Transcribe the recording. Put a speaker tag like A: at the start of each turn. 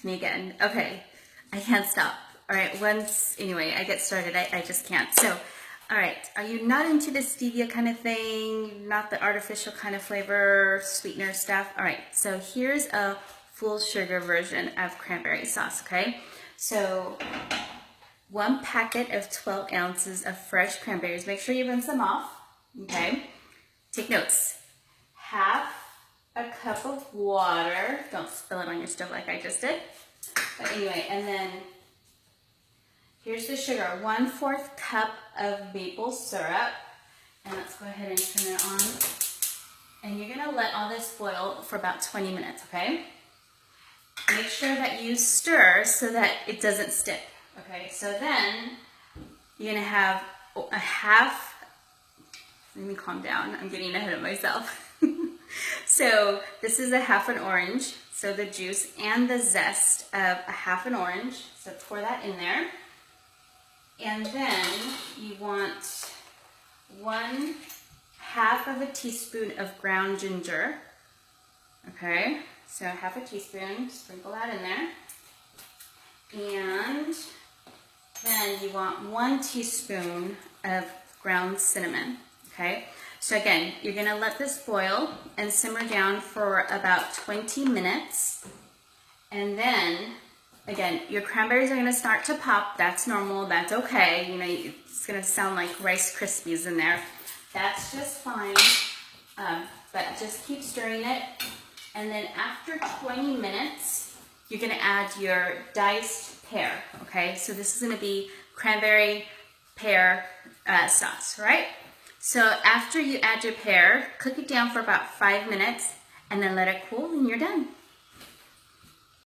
A: It's me again. Okay, I can't stop. All right, anyway, I get started, I just can't. So, all right, are you not into the stevia kind of thing? Not the artificial kind of flavor, sweetener stuff? All right, so here's a full sugar version of cranberry sauce, okay? So, 1 packet of 12 ounces of fresh cranberries. Make sure you rinse them off, okay? Take notes. Half a cup of water. Don't spill it on your stove like I just did. But anyway, and then here's the sugar. 1/4 cup of maple syrup. And let's go ahead and turn it on. And you're gonna let all this boil for about 20 minutes, okay? Make sure that you stir so that it doesn't stick, okay? So then you're gonna have a half, let me calm down, I'm getting ahead of myself. So this is a half an orange, so the juice and the zest of a half an orange, so pour that in there. And then you want 1/2 of a teaspoon of ground ginger, okay? So 1/2 a teaspoon, sprinkle that in there. And then you want 1 teaspoon of ground cinnamon, okay? So again, you're gonna let this boil and simmer down for about 20 minutes. And then, again, your cranberries are gonna start to pop. That's normal, that's okay. You know, it's gonna sound like Rice Krispies in there. That's just fine, but just keep stirring it. And then after 20 minutes, you're gonna add your diced pear, okay? So this is gonna be cranberry pear sauce, right? So after you add your pear, cook it down for about 5 minutes and then let it cool and you're done.